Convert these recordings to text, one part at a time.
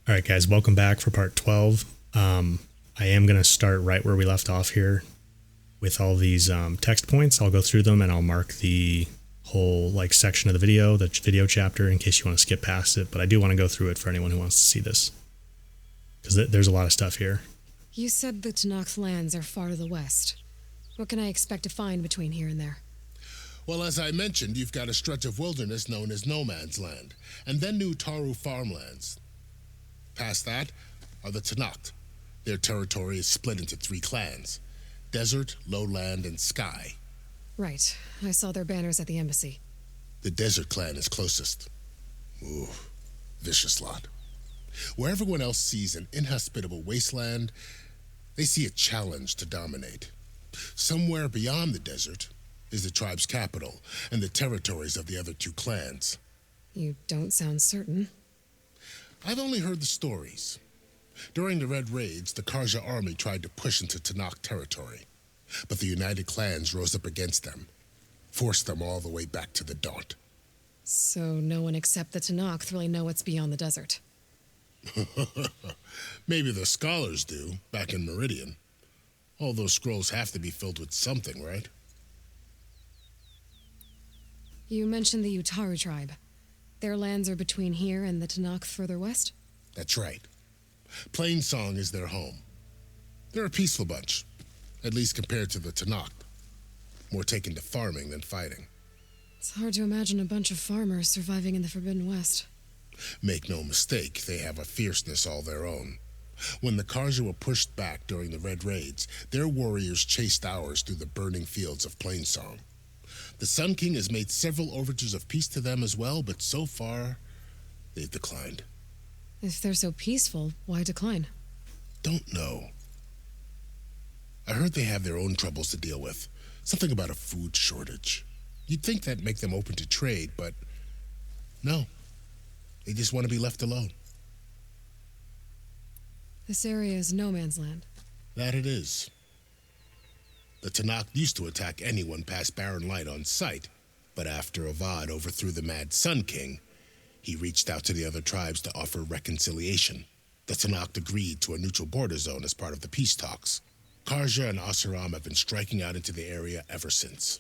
All right, guys, welcome back for part 12. I am going to start right where we left off here with all these text points. I'll go through them and I'll mark the whole section of the video chapter, in case you want to skip past it. But I do want to go through it for anyone who wants to see this, because there's a lot of stuff here. You said the Tenakth lands are far to the west. What can I expect to find between here and there? Well, as I mentioned, you've got a stretch of wilderness known as No Man's Land, and then New Taru farmlands. Past that are the Tenakth. Their territory is split into 3 clans: Desert, Lowland, and Sky. Right. I saw their banners at the embassy. The Desert clan is closest. Ooh, vicious lot. Where everyone else sees an inhospitable wasteland, they see a challenge to dominate. Somewhere beyond the desert is the tribe's capital and the territories of the other 2 clans. You don't sound certain. I've only heard the stories. During the Red Raids, the Karja army tried to push into Tenakth territory, but the United Clans rose up against them, forced them all the way back to the Daunt. So no one except the Tenakth really know what's beyond the desert. Maybe the scholars do, back in Meridian. All those scrolls have to be filled with something, right? You mentioned the Utaru tribe. Their lands are between here and the Tenakth further west? That's right. Plainsong is their home. They're a peaceful bunch, at least compared to the Tenakth. More taken to farming than fighting. It's hard to imagine a bunch of farmers surviving in the Forbidden West. Make no mistake, they have a fierceness all their own. When the Karja were pushed back during the Red Raids, their warriors chased ours through the burning fields of Plainsong. The Sun King has made several overtures of peace to them as well, but so far, they've declined. If they're so peaceful, why decline? Don't know. I heard they have their own troubles to deal with. Something about a food shortage. You'd think that'd make them open to trade, but no. They just want to be left alone. This area is no man's land. That it is. The Tenakth used to attack anyone past Barren Light on sight, but after Avad overthrew the Mad Sun King, he reached out to the other tribes to offer reconciliation. The Tenakth agreed to a neutral border zone as part of the peace talks. Karja and Asuram have been striking out into the area ever since.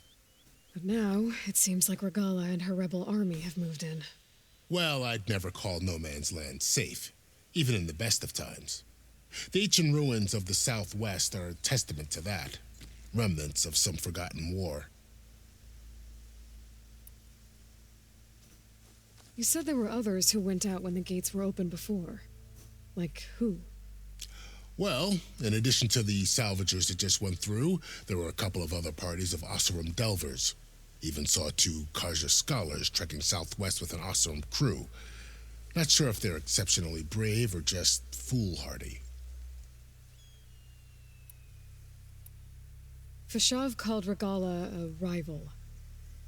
But now, it seems like Regala and her rebel army have moved in. Well, I'd never call No Man's Land safe, even in the best of times. The ancient ruins of the Southwest are a testament to that. Remnants of some forgotten war. You said there were others who went out when the gates were open before. Like who? Well, in addition to the salvagers that just went through, there were a couple of other parties of Oseram delvers. Even saw 2 Karja scholars trekking southwest with an Oseram crew. Not sure if they're exceptionally brave or just foolhardy. Fashav called Regala a rival.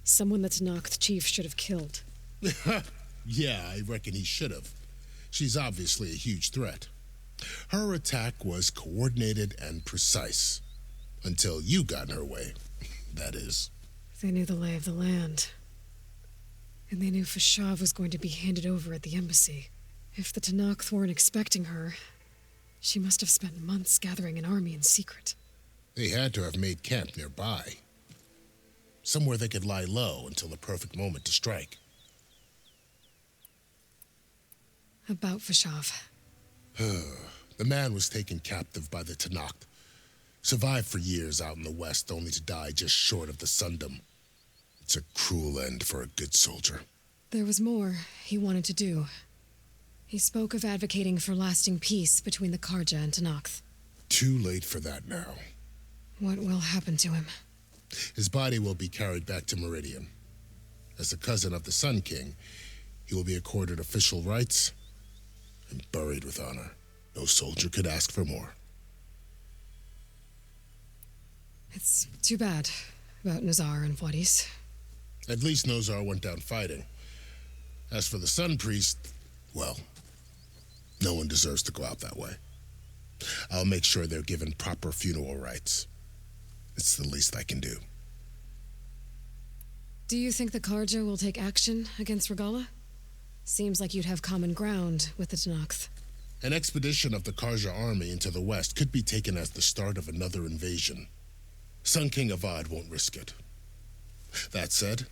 Someone that Tenakth chief should have killed. Yeah, I reckon he should have. She's obviously a huge threat. Her attack was coordinated and precise. Until you got in her way, that is. They knew the lay of the land. And they knew Fashav was going to be handed over at the embassy. If the Tenakth weren't expecting her, she must have spent months gathering an army in secret. They had to have made camp nearby. Somewhere they could lie low until the perfect moment to strike. About Fashav. The man was taken captive by the Tenakth. Survived for years out in the west, only to die just short of the Sundom. It's a cruel end for a good soldier. There was more he wanted to do. He spoke of advocating for lasting peace between the Karja and Tenakth. Too late for that now. What will happen to him? His body will be carried back to Meridian. As the cousin of the Sun King, he will be accorded official rights and buried with honor. No soldier could ask for more. It's too bad about Nazar and Wadis. At least Nozar went down fighting. As for the Sun Priest, well, no one deserves to go out that way. I'll make sure they're given proper funeral rites. It's the least I can do. Do you think the Karja will take action against Regala? Seems like you'd have common ground with the Tenakth. An expedition of the Karja army into the west could be taken as the start of another invasion. Sun King Avad won't risk it. That said,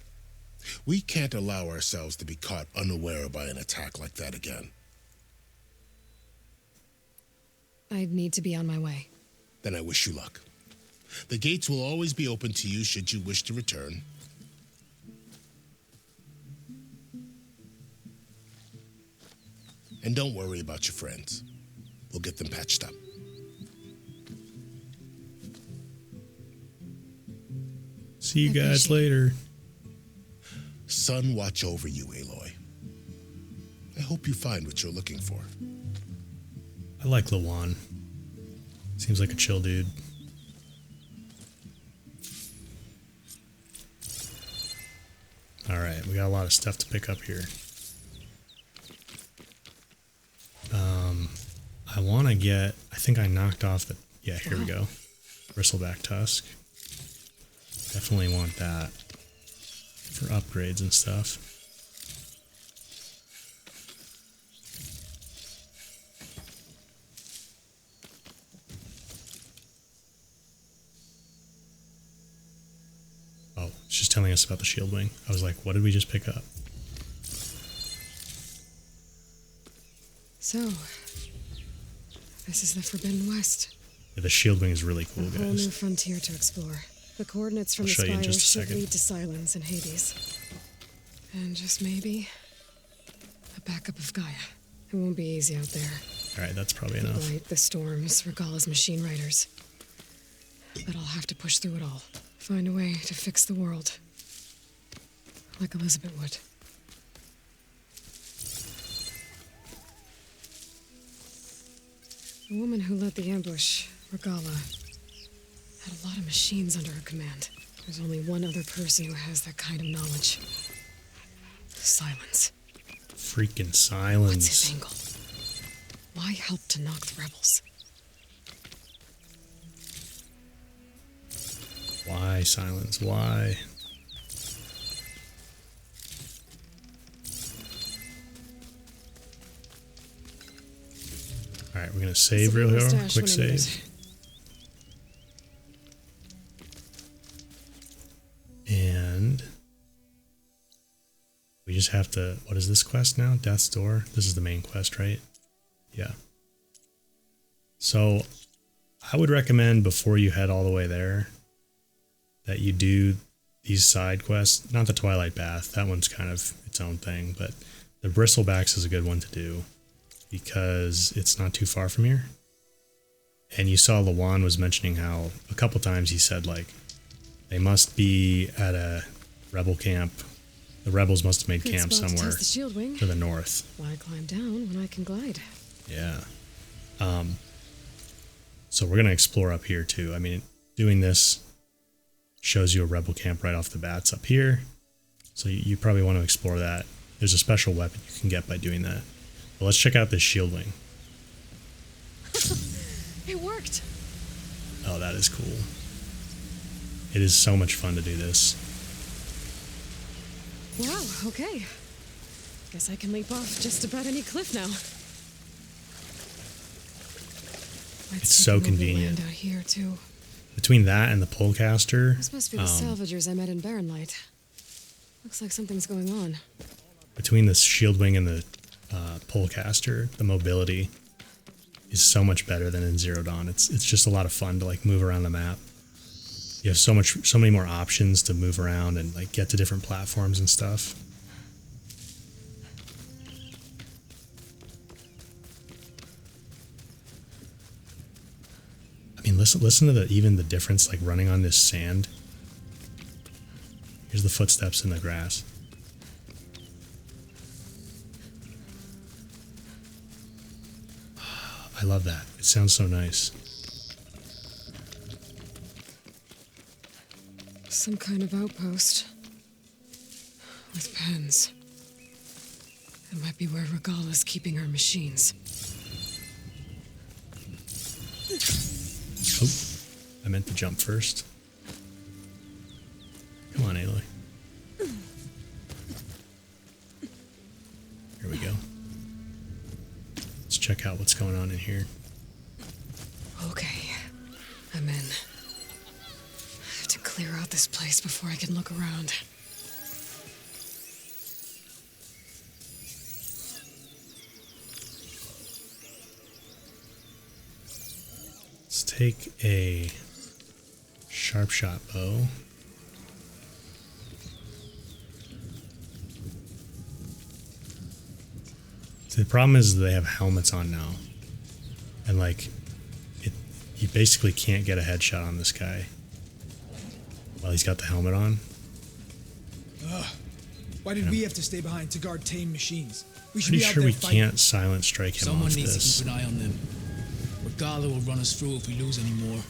we can't allow ourselves to be caught unaware by an attack like that again. I'd need to be on my way. Then I wish you luck. The gates will always be open to you should you wish to return. And don't worry about your friends. We'll get them patched up. See you guys later. Sun watch over you, Aloy. I hope you find what you're looking for. I like Lawan. Seems like a chill dude. Alright, we got a lot of stuff to pick up here. I want to get... I think I knocked off the... Yeah, here we go. Bristleback tusk. Definitely want that for upgrades and stuff. Oh, it's just telling us about the Shieldwing. I was like, what did we just pick up? So, this is the Forbidden West. Yeah, the Shieldwing is really cool, A whole new guys. frontier to explore. The coordinates from I'll the show you in spire just a should second. lead to Silence and Hades. And just maybe, a backup of Gaia. It won't be easy out there. Alright, that's probably The enough. light, the storms, Regala's machine riders. But I'll have to push through it all. Find a way to fix the world. Like Elizabeth would. The woman who led the ambush, Regala, had a lot of machines under her command. There's only one other person who has that kind of knowledge. Silence. Freaking What's silence. his angle? Why help to knock the rebels? Why silence? Why? Alright, we're gonna save real here. Mustache Quick when I need save. And we just have to, what is this quest now? Death's Door? This is the main quest, right? Yeah. So I would recommend before you head all the way there that you do these side quests. Not the Twilight Bath, that one's kind of its own thing, but the Bristlebacks is a good one to do because it's not too far from here. And you saw Lawan was mentioning how a couple times he said like they must be at a rebel camp. The rebels must have made Good camp spot to somewhere test the Shieldwing. to the north. Why climb down when I can glide? Yeah. So we're going to explore up here too. I mean, doing this shows you a rebel camp right off the bats up here. So you probably want to explore that. There's a special weapon you can get by doing that. But let's check out this Shieldwing. It worked! Oh, that is cool. It is so much fun to do this. Wow, okay. Guess I can leap off just about any cliff now. It's so convenient. Out here too. Between that and the Polecaster, This must be the salvagers I met in Barrenlight. Looks like something's going on. between the Shieldwing and the Polecaster, the mobility is so much better than in Zero Dawn. It's just a lot of fun to like move around the map. You have so many more options to move around and like get to different platforms and stuff. I mean, listen to even the difference like running on this sand. Here's the footsteps in the grass. I love that. It sounds so nice. Some kind of outpost. With pens. It might be where Regala's keeping her machines. Oh, I meant to jump first. Come on, Aloy. Here we go. Let's check check out what's going on in here. Okay, I'm in. I have to clear out this place before I can look around. Let's take a sharp shot bow. The problem is they have helmets on now, and like you basically can't get a headshot on this guy while he's got the helmet on. Why did we have to stay behind to guard tame machines? We should Pretty be out sure there we fighting. can't silent strike him Someone off needs this. to keep an eye on them. Regala will run us through if we lose any more.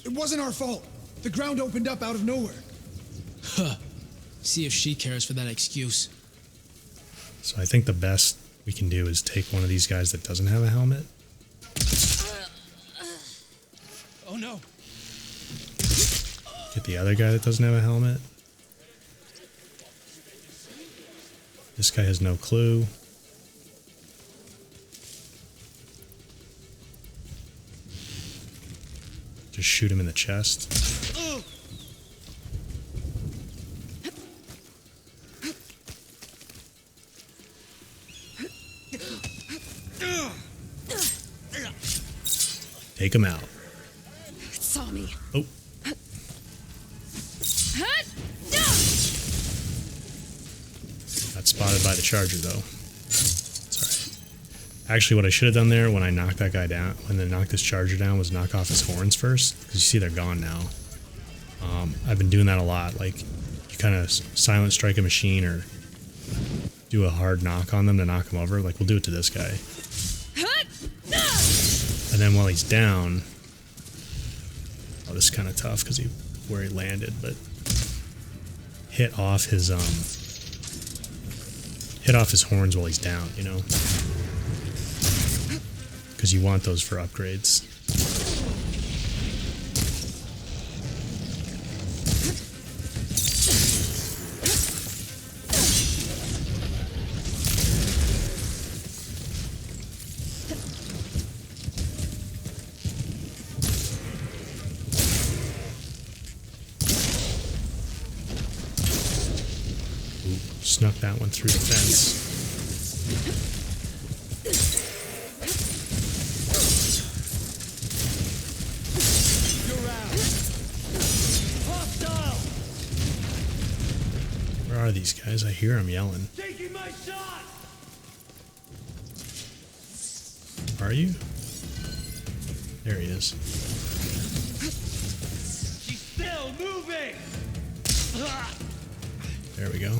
It wasn't our fault. The ground opened up out of nowhere. Huh. See if she cares for that excuse. So I think the best we can do is take one of these guys that doesn't have a helmet. Oh no. Get the other guy that doesn't have a helmet. This guy has no clue. Just shoot him in the chest. Take him out. It saw me. Oh. Got spotted by the charger, though. Sorry. Actually, what I should have done there when I knocked that guy down, when I knocked this charger down, was knock off his horns first. Because you see they're gone now. I've been doing that a lot. Like, you kind of silent strike a machine or do a hard knock on them to knock them over. Like, we'll do it to this guy. And then while he's down... Oh, this is kind of tough because where he landed, but... Hit off his horns while he's down, you know? Because you want those for upgrades. Snuck that one through the fence. Where are these guys? I hear them yelling. Taking my shot! Are you? There he is. She's still moving! There we go.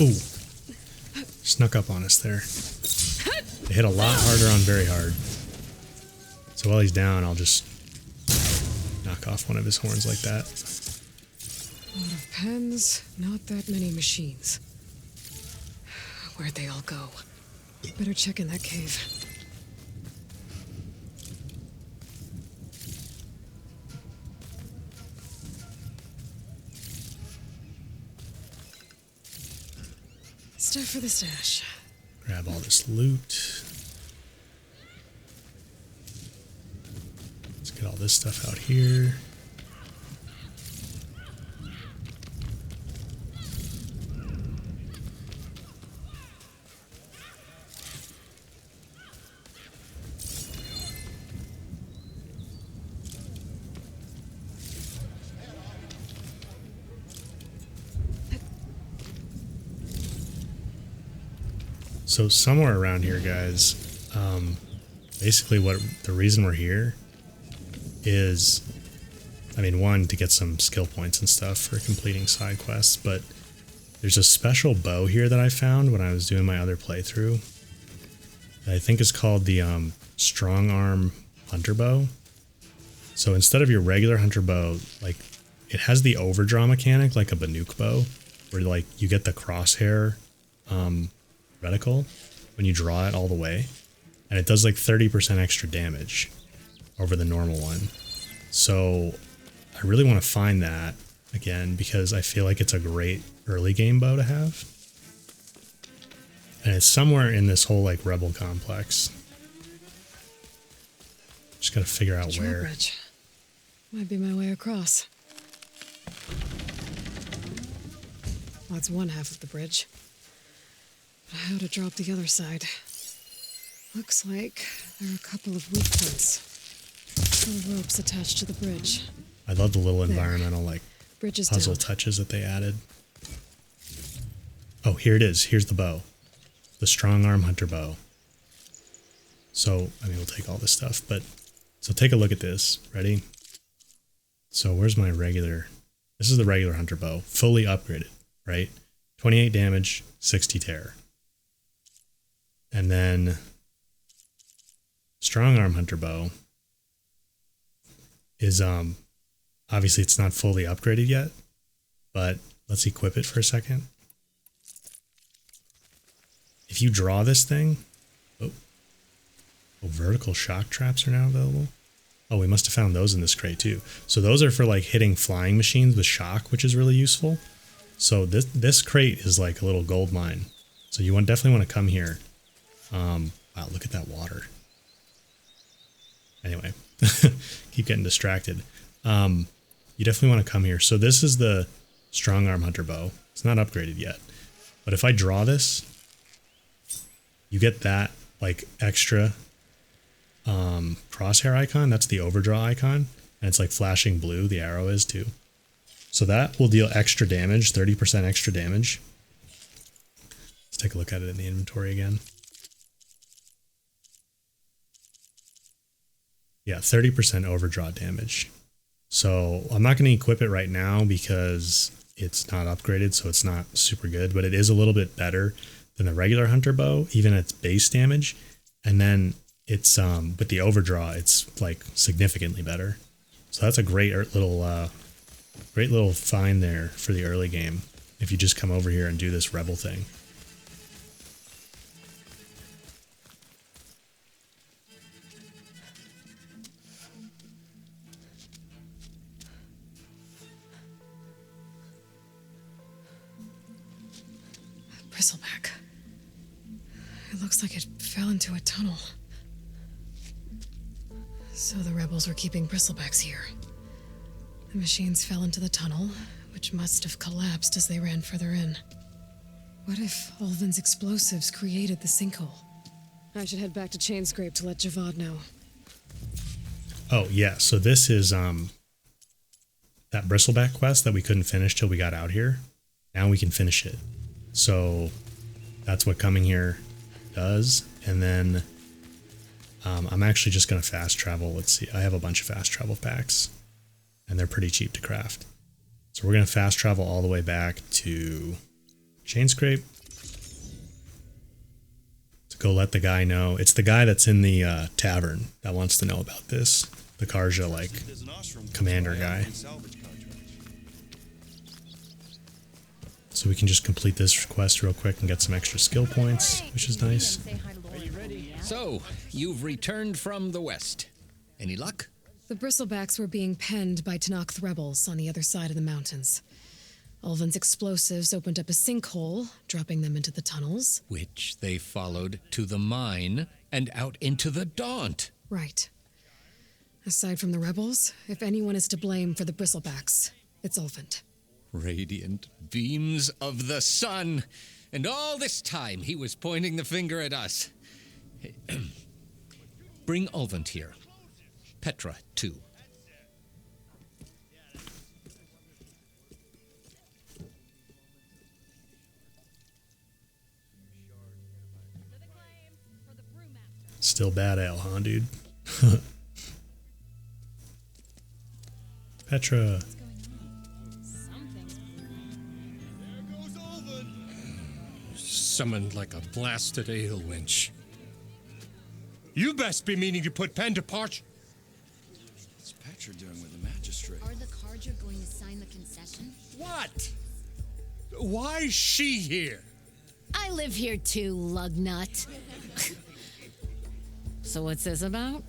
Ooh. Snuck up on us there. They hit a lot harder on very hard. So while he's down, I'll just knock off one of his horns like that. A lot of pens, not that many machines. Where'd they all go? Better check in that cave. Stuff for the stash. Grab all this loot. Let's get all this stuff out here. So somewhere around here, guys, basically what the reason we're here is, I mean, one, to get some skill points and stuff for completing side quests, but there's a special bow here that I found when I was doing my other playthrough that I think is called the Strong Arm Hunter Bow. So instead of your regular hunter bow, like, it has the overdraw mechanic like a Banuk bow, where like you get the crosshair reticle when you draw it all the way, and it does like 30% extra damage. over the normal one. So I really want to find that again because I feel like it's a great early game bow to have. And it's somewhere in this whole like rebel complex. Just gotta figure out where. Drawbridge. Might be my way across. Well, that's one half of the bridge. But how to drop the other side? Looks like there are a couple of weak points. Little ropes attached to the bridge. I love the little There. environmental like Bridge is puzzle down. touches that they added. Oh, here it is. Here's the bow. The strong arm hunter bow. So, I mean, we'll take all this stuff, but so take a look at this. Ready? So where's my regular? This is the regular hunter bow, fully upgraded, right? 28 damage, 60 tear. And then strong arm hunter bow is obviously it's not fully upgraded yet, but let's equip it for a second. If you draw this thing, vertical shock traps are now available. Oh, we must have found those in this crate too. So those are for like hitting flying machines with shock, which is really useful. So this crate is like a little gold mine. So you definitely want to come here. Wow, look at that water. Anyway, keep getting distracted. You definitely want to come here. So this is the strong arm hunter bow. It's not upgraded yet, but if I draw this, you get that like extra crosshair icon. That's the overdraw icon, and it's like flashing blue. The arrow is too. So that will deal extra damage, 30% extra damage. Let's take a look at it in the inventory again. Yeah, 30% overdraw damage. So I'm not going to equip it right now because it's not upgraded, so it's not super good, but it is a little bit better than the regular hunter bow, even at its base damage. And then it's with the overdraw, it's like significantly better. So that's a great little find there for the early game if you just come over here and do this rebel thing. Bristleback. It looks like it fell into a tunnel. So the rebels were keeping bristlebacks here. The machines fell into the tunnel, which must have collapsed as they ran further in. What if Ulvin's explosives created the sinkhole? I should head back to Chainscrape to let Javad know. Oh yeah, so this is that bristleback quest that we couldn't finish till we got out here. Now we can finish it. So that's what coming here does. And then I'm actually just going to fast travel. Let's see. I have a bunch of fast travel packs and they're pretty cheap to craft. So we're going to fast travel all the way back to Chainscrape to go let the guy know. It's the guy that's in the tavern that wants to know about this. The Karja, like, commander guy. So we can just complete this quest real quick and get some extra skill points, which is nice. So, you've returned from the west. Any luck? The bristlebacks were being penned by Tanakh rebels on the other side of the mountains. Ulvin's explosives opened up a sinkhole, dropping them into the tunnels. Which they followed to the mine and out into the Daunt. Right. Aside from the rebels, if anyone is to blame for the bristlebacks, it's Ulvin. Radiant beams of the sun. And all this time he was pointing the finger at us. Bring Ulvin here. Petra, too. Still bad ale, huh, dude? Petra. Summoned like a blasted ale winch. You best be meaning to put pen to parch. What's Petra doing with the magistrate? Are the Karja going to sign the concession? What? Why is she here? I live here too, lugnut. So what's this about?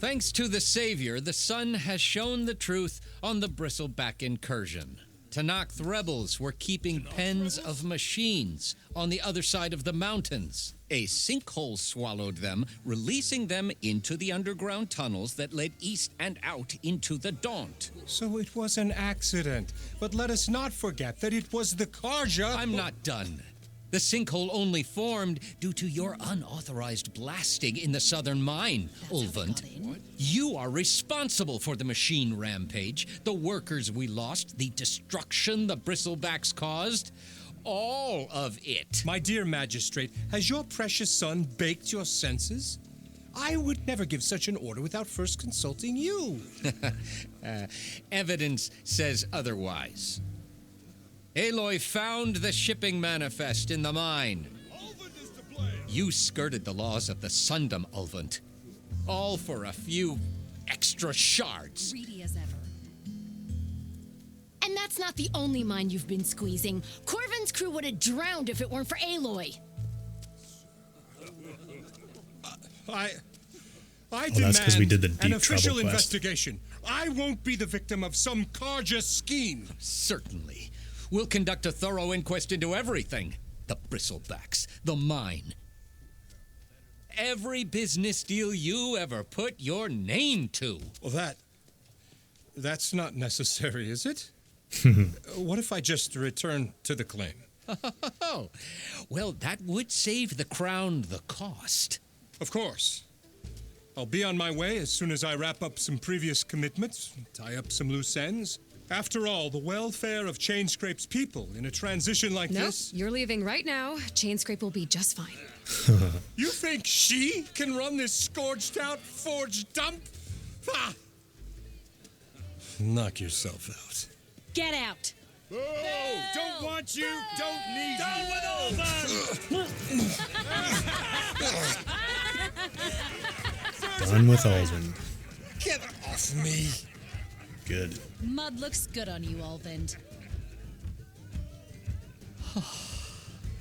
Thanks to the Savior, the sun has shown the truth on the Bristleback incursion. Tanakh rebels were keeping pens of machines on the other side of the mountains. A sinkhole swallowed them, releasing them into the underground tunnels that led east and out into the Daunt. So it was an accident. But let us not forget that it was the Karja. I'm not done. The sinkhole only formed due to your unauthorized blasting in the southern mine, Ulvund. You are responsible for the machine rampage, the workers we lost, the destruction the Bristlebacks caused. All of it. My dear magistrate, has your precious son baked your senses? I would never give such an order without first consulting you. Evidence says otherwise. Aloy found the shipping manifest in the mine. You skirted the laws of the Sundom, Ulvund. All for a few extra shards. Greedy as ever. And that's not the only mine you've been squeezing. Corvin's crew would have drowned if it weren't for Aloy. I that's demand 'cause we did the an Deep official Trouble quest. investigation. I won't be the victim of some Karja scheme. Certainly. We'll conduct a thorough inquest into everything. The Bristlebacks, the mine. Every business deal you ever put your name to. Well, that's not necessary, is it? What if I just return to the claim? Oh, well, that would save the crown the cost. Of course. I'll be on my way as soon as I wrap up some previous commitments, tie up some loose ends. After all, the welfare of Chainscrape's people in a transition like Nope, this... you're leaving right now. Chainscrape will be just fine. You think she can run this scorched-out forged dump? Ha! Knock yourself out. Get out. No! Don't want you, don't need you. Down with all that! Done with Ulvund. Get off me! Good. Mud looks good on you, Ulvund.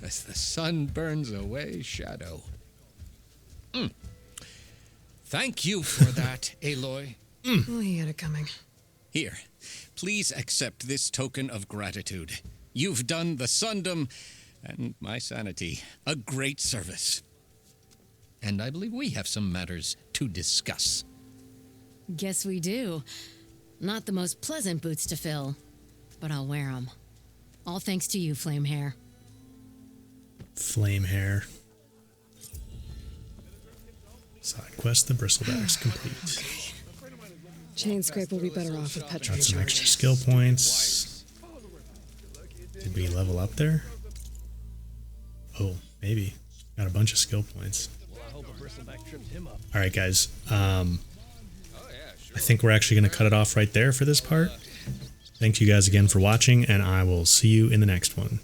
As the sun burns away shadow. Thank you for that, Aloy. Oh, he had it coming. Here, please accept this token of gratitude. You've done the Sundom and my sanity a great service. And I believe we have some matters to discuss. Guess we do. Not the most pleasant boots to fill, but I'll wear them. All thanks to you, Flame Hair. Flame hair. Side quest, the Bristlebacks complete. Chainscrape will be better off with Petra. Got some extra skill points. Did we level up there? Oh, maybe. Got a bunch of skill points. All right, guys. I think we're actually going to cut it off right there for this part. Thank you guys again for watching, and I will see you in the next one.